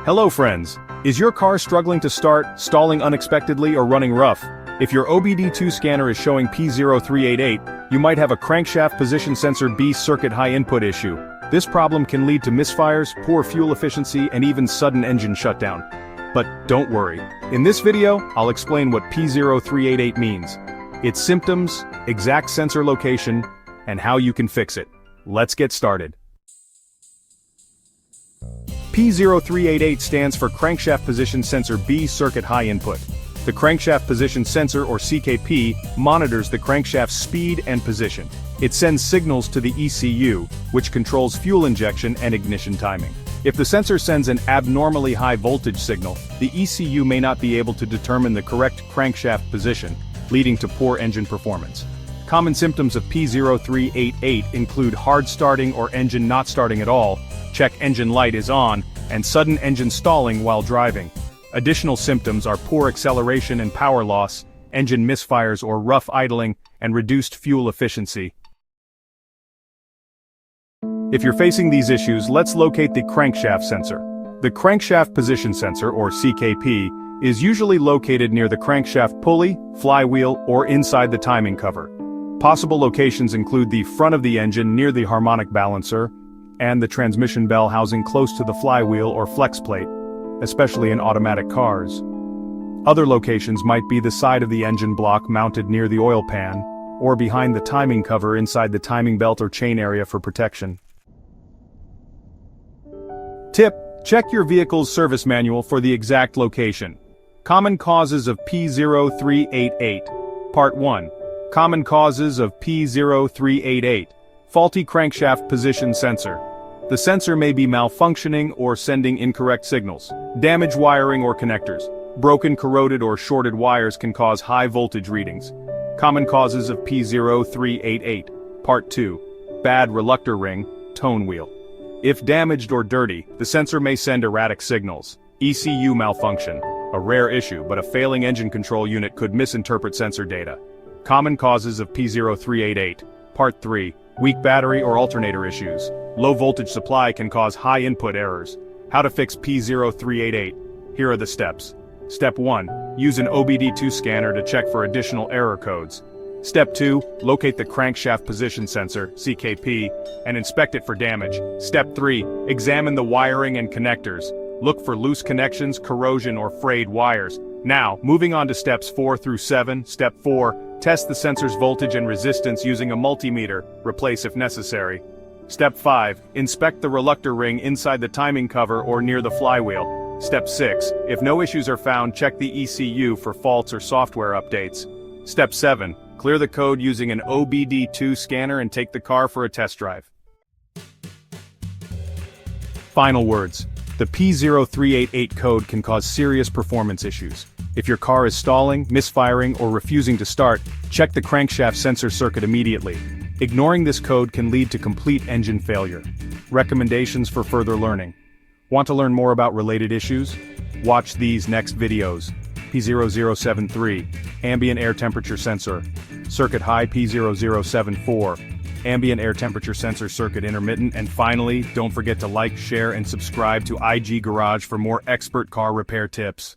Hello friends, is your car struggling to start, stalling unexpectedly or running rough? If your OBD-II scanner is showing P0388, you might have a Crankshaft Position Sensor B circuit high input issue. This problem can lead to misfires, poor fuel efficiency, and even sudden engine shutdown. But don't worry. In this video, I'll explain what P0388 means, its symptoms, exact sensor location, and how you can fix it. Let's get started. P0388 stands for Crankshaft Position Sensor B circuit high input. The Crankshaft Position Sensor, or CKP, monitors the crankshaft's speed and position. It sends signals to the ECU, which controls fuel injection and ignition timing. If the sensor sends an abnormally high voltage signal, the ECU may not be able to determine the correct crankshaft position, leading to poor engine performance. Common symptoms of P0388 include hard starting or engine not starting at all, check engine light is on, and sudden engine stalling while driving. Additional symptoms are poor acceleration and power loss, engine misfires or rough idling, and reduced fuel efficiency. If you're facing these issues, let's locate the crankshaft sensor. The Crankshaft Position Sensor, or CKP, is usually located near the crankshaft pulley, flywheel, or inside the timing cover. Possible locations include the front of the engine near the harmonic balancer, and the transmission bell housing close to the flywheel or flex plate, especially in automatic cars. Other locations might be the side of the engine block mounted near the oil pan, or behind the timing cover inside the timing belt or chain area for protection. Tip: check your vehicle's service manual for the exact location. Common causes of P0388. Part 1. Common causes of P0388. Faulty crankshaft position sensor. The sensor may be malfunctioning or sending incorrect signals. Damaged wiring or connectors. Broken, corroded, or shorted wires can cause high voltage readings. Common causes of P0388. Part 2. Bad reluctor ring, tone wheel. If damaged or dirty, the sensor may send erratic signals. ECU malfunction. A rare issue, but a failing engine control unit could misinterpret sensor data. Common causes of P0388. Part 3. Weak battery or alternator issues. Low voltage supply can cause high input errors. How to fix P0388. Here are the steps. Step 1. Use an OBD-II scanner to check for additional error codes. Step 2. Locate the crankshaft position sensor, CKP, and inspect it for damage. Step 3. Examine the wiring and connectors. Look for loose connections, corrosion, or frayed wires. Now, moving on to steps 4 through 7. Step 4. Test the sensor's voltage and resistance using a multimeter. Replace if necessary. Step 5. Inspect the reluctor ring inside the timing cover or near the flywheel. Step 6. If no issues are found, check the ECU for faults or software updates. Step 7. Clear the code using an OBD-II scanner and take the car for a test drive. Final words. The P0388 code can cause serious performance issues. If your car is stalling, misfiring, or refusing to start, check the crankshaft sensor circuit immediately. Ignoring this code can lead to complete engine failure. Recommendations for further learning. Want to learn more about related issues? Watch these next videos. P0073, ambient air temperature sensor. Circuit high P0074. Ambient air temperature sensor circuit intermittent, and finally, don't forget to like, share, and subscribe to IG Garage for more expert car repair tips.